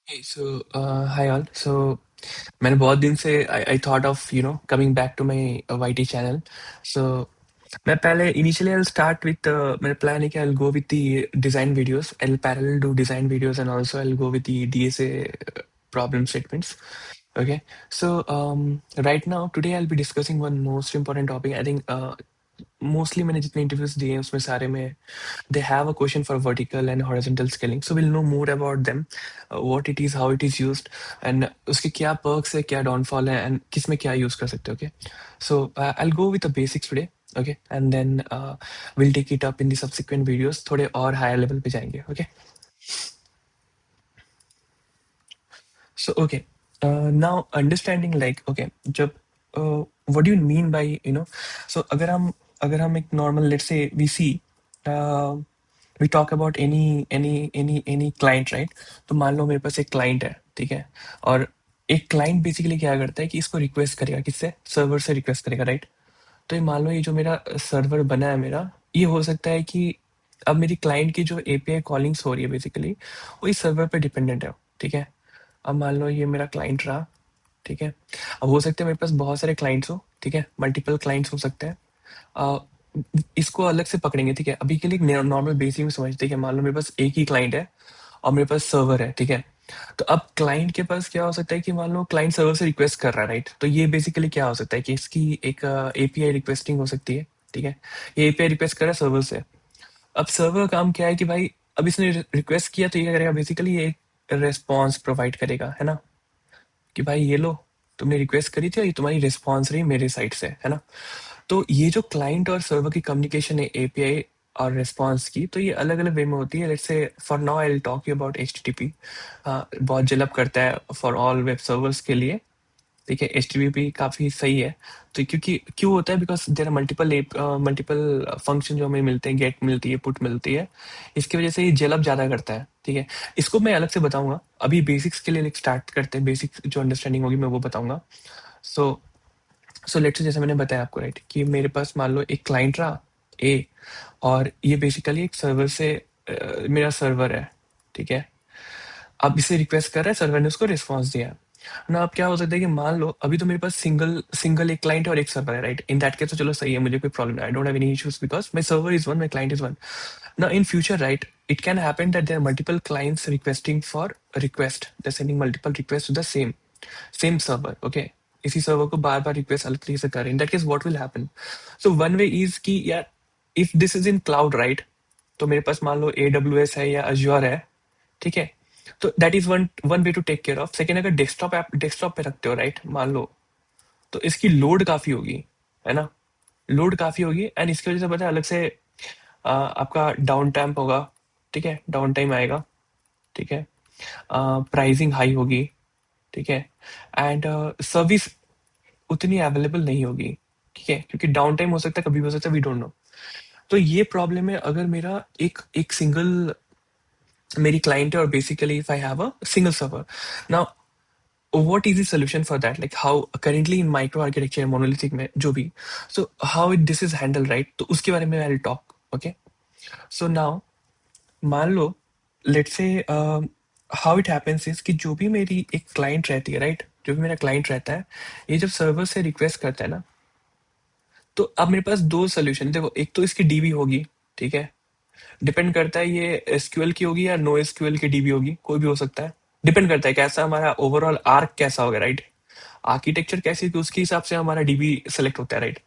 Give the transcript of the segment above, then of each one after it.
Hey, so hi all. So मैंने बहुत दिन से I thought of coming back to my YT channel. So मैं पहले initially I'll start with मेरा plan है कि I'll go with the design videos. I'll parallel do design videos and also I'll go with the DSA problem statements. Okay. So right now today I'll be discussing one most important topic. I think mostly मैंने जितने interviews दिए हैं उसमें सारे में they have a question for vertical and horizontal scaling. So we'll know more about them, what it is, how it is used, and उसके क्या perks है, क्या downfall है, and किस में क्या use कर सकते हो, okay? So I'll go with the basics today, okay? And then we'll take it up in the subsequent videos. थोड़े और higher level पे जाएंगे, okay? So okay, now understanding like okay, जब what do you mean by so अगर हम एक normal let's say uh, we talk about any client right? तो मान लो मेरे पास एक client है, ठीक है? और एक client basically क्या करता है कि इसको request करेगा, किससे? Server से request करेगा, right? तो ये मान लो ये जो मेरा सर्वर बना है मेरा, ये हो सकता है कि अब मेरी क्लाइंट की जो एपीआई कॉलिंग्स हो रही है बेसिकली वो इस सर्वर पे डिपेंडेंट है, ठीक है? अब मान लो ये मेरा क्लाइंट रहा, ठीक है? अब हो सकता है मेरे पास बहुत सारे क्लाइंट्स हो, ठीक है? मल्टीपल क्लाइंट्स हो सकते हैं। अ, इसको अलग से पकड़ेंगे, ठीक है? अभी के लिए नॉर्मल बेसिक में समझते हैं कि मान लो मेरे पास एक ही क्लाइंट है और मेरे पास सर्वर है, ठीक है? तो अब क्लाइंट के पास क्या हो सकता है कि मान लो क्लाइंट सर्वर से रिक्वेस्ट कर रहा है, राइट? तो ये बेसिकली क्या हो सकता है कि इसकी एक एपीआई रिक्वेस्टिंग हो सकती है, ठीक है? ये एपीआई रिक्वेस्ट कर रहा है सर्वर से। अब सर्वर का काम क्या है कि भाई अब इसने रिक्वेस्ट किया तो ये क्या करेगा, बेसिकली ये एक रिस्पॉन्स प्रोवाइड करेगा, है ना? कि भाई ये लो, तुमने रिक्वेस्ट करी थी और ये तुम्हारी रिस्पॉन्स रही मेरे साइड से, है ना? तो ये जो क्लाइंट और सर्वर की कम्युनिकेशन है एपीआई और रिस्पॉन्स की, तो ये अलग अलग वे में होती है। Let's say for now I will talk you about HTTP. बहुत जेल अप करता है फॉर ऑल वेब सर्वर्स के लिए, ठीक है? एचटीटीपी काफ़ी सही है। तो क्योंकि क्यों होता है, because there are multiple function जो हमें मिलते हैं, गेट मिलती है, पुट मिलती है, इसकी वजह से ये जेल अप ज़्यादा करता है, ठीक है? इसको मैं अलग से बताऊंगा, अभी बेसिक्स के लिए स्टार्ट करते हैं। बेसिक्स जो अंडरस्टैंडिंग होगी मैं वो बताऊंगा। सो सो लेट्स से जैसे मैंने बताया आपको, राइट, कि मेरे पास मान लो एक क्लाइंट रहा ए, और ये बेसिकली एक सर्वर से मेरा सर्वर है, ठीक है? अब इसे रिक्वेस्ट कर रहा है, सर्वर ने उसको रिस्पॉन्स दिया ना। अब क्या हो सकता है कि मान लो अभी तो मेरे पास सिंगल सिंगल एक क्लाइंट है और एक सर्वर है, राइट? इन दैट केस तो चलो सही है, मुझे कोई प्रॉब्लम नहीं, I don't have any issues because my server is one, my client is one. Now in future, right, it can happen that there are multiple clients requesting for request, they're sending multiple requests to the same server, okay? इसी server को बार बार request अलग तरीके से कर रहे हैं। In that case what will happen? So one way is कि यार if this is in cloud, right, तो मेरे पास मान लो AWS है या अज्योर है, ठीक है? तो that is one one way to take care of. Second, अगर डेस्कटॉप पे रखते हो, राइट, मान लो, तो इसकी लोड काफी होगी, है ना? लोड काफी होगी एंड इसकी वजह से पता है अलग से आपका डाउन टाइम होगा, ठीक है? डाउन टाइम आएगा, ठीक है? प्राइसिंग हाई होगी, ठीक है? एंड सर्विस उतनी अवेलेबल नहीं होगी, ठीक है? क्योंकि डाउन टाइम हो सकता है, कभी भी हो सकता है, वी डोंट नो। तो ये प्रॉब्लम है अगर मेरा एक एक सिंगल मेरी क्लाइंट है और basically if I have a single server. Now what is the solution for that, like how currently in micro architecture monolithic में जो भी, so how this is handled, right? तो उसके बारे में I'll talk, okay? So now मान लो let's say how it happens is कि जो भी मेरी एक क्लाइंट रहती है, राइट, जो भी मेरा क्लाइंट रहता है, ये जब सर्वर से रिक्वेस्ट करता है ना, तो अब मेरे पास दो सोल्यूशन। देखो, एक तो इसकी डीबी होगी, ठीक है? डिपेंड करता है ये एसक्यूएल की होगी या नो एसक्यूएल की डीबी होगी, कोई भी हो सकता है। डिपेंड करता है कैसा हमारा ओवरऑल आर्क कैसा होगा, राइट? आर्किटेक्चर कैसी होगी उसके हिसाब से हमारा डीबी सेलेक्ट होता है, राइट?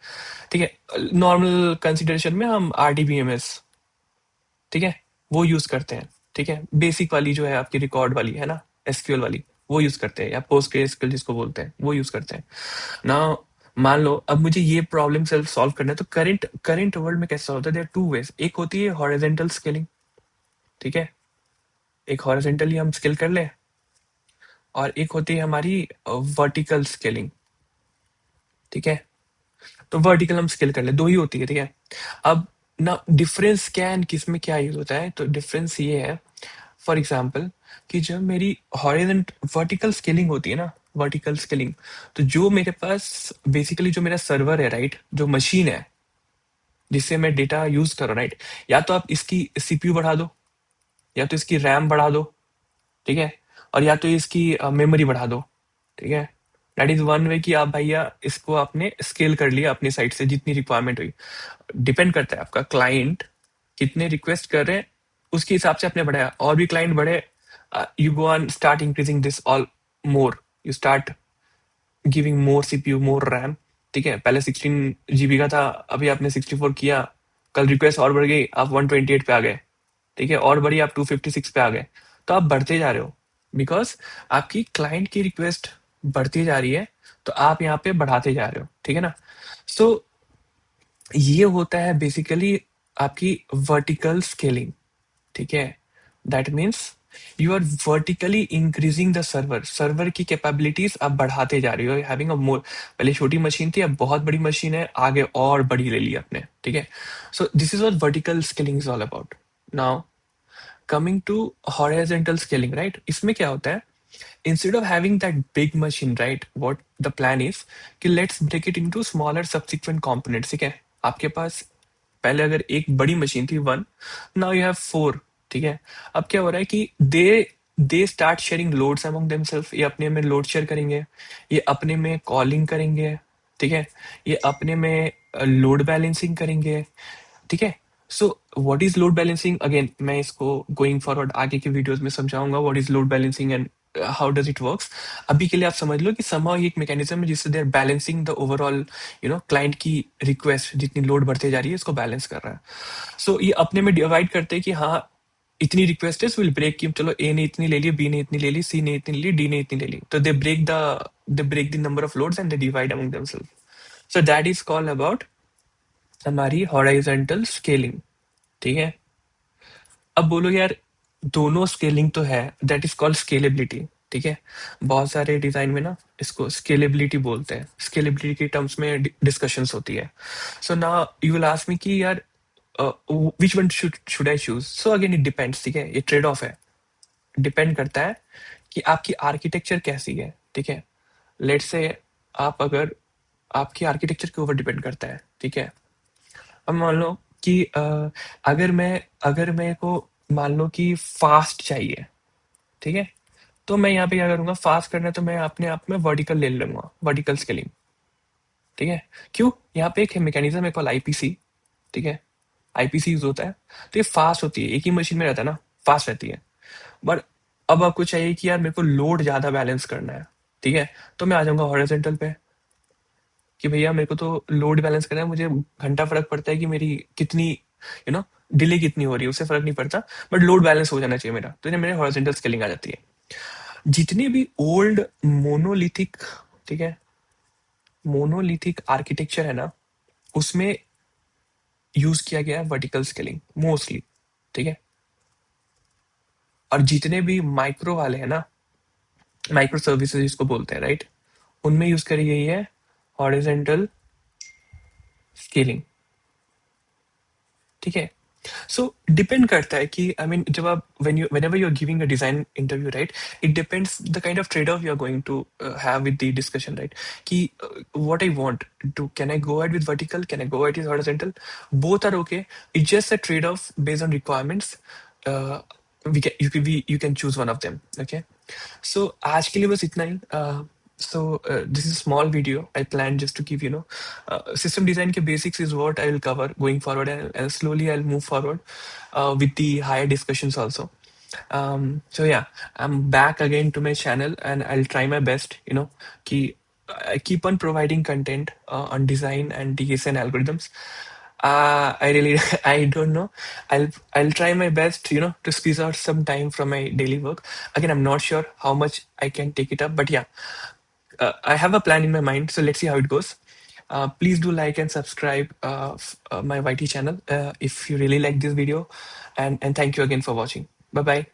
ठीक है? नॉर्मल कंसिडरेशन में हम आरडीबीएमएस, ठीक है, वो यूज करते हैं, ठीक है? बेसिक वाली जो है आपकी रिकॉर्ड वाली है ना, एसक्यूएल वाली, वो यूज करते हैं, या पोस्ट एसक्यूएल जिसको बोलते हैं, वो यूज करते हैं ना। मान लो अब मुझे ये प्रॉब्लम सेल्फ सॉल्व करना है, तो करंट करंट वर्ल्ड में कैसा होता है, देयर आर टू वेज। एक होती है हॉरिजॉन्टल स्केलिंग, ठीक है? एक हॉरिजॉन्टली हम स्केल कर ले, और एक होती है हमारी वर्टिकल स्केलिंग, ठीक है? तो वर्टिकल हम स्केल कर ले, दो ही होती है, ठीक है? अब ना डिफरेंस क्या है, किस में क्या यूज होता है? तो डिफरेंस ये है, फॉर एग्जाम्पल, कि जब मेरी हॉरिजॉन्ट वर्टिकल स्केलिंग होती है ना, वर्टिकल स्केलिंग, तो जो मेरे पास बेसिकली जो मेरा सर्वर है, राइट, जो मशीन है जिससे मैं डेटा यूज कर रहा हूँ, राइट, या तो आप इसकी सीपीयू बढ़ा दो या तो इसकी रैम बढ़ा दो, ठीक है? और या तो इसकी मेमोरी बढ़ा दो, ठीक है। दैट इज वन वे कि आप भैया इसको आपने स्केल कर लिया अपनी साइड से जितनी रिक्वायरमेंट हुई। डिपेंड करता है आपका क्लाइंट कितने रिक्वेस्ट कर रहे हैं, उसके हिसाब से आपने बढ़ाया। और भी क्लाइंट बढ़े, you go on start increasing this all more, you start giving more CPU more RAM, ठीक है। पहले 16 GB का था, अभी आपने 64 किया, कल रिक्वेस्ट और बढ़ गई, आप 128 पे आ गए, ठीक है, और बढ़ी आप 256 पे आ गए। तो आप बढ़ते जा रहे हो बिकॉज आपकी क्लाइंट की रिक्वेस्ट बढ़ती जा रही है, तो आप यहाँ पे बढ़ाते जा रहे हो, ठीक है ना। सो ये होता है बेसिकली आपकी वर्टिकल स्केलिंग, ठीक है। That means you are vertically increasing the server, server की कैपेबिलिटीज आप बढ़ाते जा रही हो, हैविंग अ मोर। पहले छोटी मशीन थी, अब बहुत बड़ी मशीन है, आगे और बड़ी ले ली आपने, ठीक है। So this is what vertical scaling is all about. Now coming to horizontal scaling, right, इसमें क्या होता है, instead of having that big machine, right, what the plan is कि let's break it into smaller subsequent components, ठीक है। आपके पास पहले अगर एक बड़ी मशीन थी one, now you have four, ठीक है। अब क्या हो रहा है कि they start sharing loads among themselves, ये अपने में लोड शेयर करेंगे, ये अपने में कॉलिंग करेंगे, ठीक है, ये अपने में लोड बैलेंसिंग करेंगे, ठीक है। So what is load balancing, again मैं इसको गोइंग फॉरवर्ड आगे के वीडियोस में समझाऊंगा what is load balancing and how does it works. अभी के लिए आप समझ लो कि somehow ये एक मैकेनिज्म है जिससे they are balancing the overall, client की रिक्वेस्ट जितनी लोड बढ़ते जा रही है इसको बैलेंस कर रहा है। सो ये अपने में डिवाइड करते हैं कि हाँ इतनी रिक्वेस्ट है, विल ब्रेक की, चलो ए ने इतनी ले ली, बी ने इतनी ले ली, सी ने इतनी ले ली, डी ने इतनी ले ली, तो they break the number of loads and they divide among themselves. So that is called about हमारी हॉराइजॉन्टल स्केलिंग, ठीक है। अब बोलो यार दोनों स्केलिंग तो है, दैट इज कॉल्ड स्केलेबिलिटी, ठीक है। बहुत सारे डिजाइन में ना इसको स्केलेबिलिटी बोलते हैं, स्केलेबिलिटी के टर्म्स में डिस्कशंस होती है। So now you will ask me कि यार which one should I choose. So again it depends, ठीक है, ये ट्रेड ऑफ है, डिपेंड करता है कि आपकी आर्किटेक्चर कैसी है, ठीक है। लेट्स से आप अगर आपकी आर्किटेक्चर के ऊपर डिपेंड करता है, ठीक है। अब मान लो कि अगर मेरे को मान लो कि फास्ट चाहिए, ठीक है, तो मैं यहाँ पे क्या करूंगा, फास्ट करना है तो मैं अपने आप में वर्टिकल ले लूंगा, वर्टिकल स्केलिंग, ठीक है। क्यों, यहाँ पे एक मैकेनिज्म है कॉल आईपीसी, ठीक है, आईपीसी यूज होता है, तो ये फास्ट होती है, एक ही मशीन में रहता है ना, फास्ट रहती है। बट अब आपको चाहिए कि यार मेरे को लोड ज्यादा बैलेंस करना है, ठीक है, तो मैं आ जाऊंगा हॉरिजॉन्टल पे कि भैया मेरे को तो लोड बैलेंस करना है, मुझे घंटा फर्क पड़ता है कि मेरी कितनी डिले कितनी हो रही है, उससे फर्क नहीं पड़ता, बट लोड बैलेंस हो जाना चाहिए मेरा, तो ये मेरे हॉरिजॉन्टल स्केलिंग आ जाती है। जितने भी ओल्ड मोनोलिथिक, ठीक है, मोनोलिथिक आर्किटेक्चर है ना, उसमें यूज किया गया है वर्टिकल स्केलिंग मोस्टली, ठीक है। और जितने भी माइक्रो वाले हैं ना, माइक्रो सर्विसेज जिसको बोलते हैं, राइट, उनमें यूज करी गई है हॉरिजॉन्टल स्केलिंग, ठीक है। सो डिपेंड करता है कि आई मीन जब आप whenever you're giving a design interview, right, it depends the kind of trade off you're going to have with the discussion, right, कि what I want to, can I go ahead with vertical, can I go ahead with horizontal, both are okay, it's just a trade off based on requirements. uh, you can choose one of them, okay. So आज के लिए बस इतना ही। This is a small video I planned just to give system design के basics is what I will cover going forward, and slowly I'll move forward with the higher discussions also. So yeah, I'm back again to my channel and I'll try my best, I keep on providing content on design and DSN algorithms. I really I don't know. I'll try my best, to squeeze out some time from my daily work. Again, I'm not sure how much I can take it up, but yeah, I have a plan in my mind. So let's see how it goes. Please do like and subscribe my YT channel if you really like this video, and thank you again for watching. Bye bye.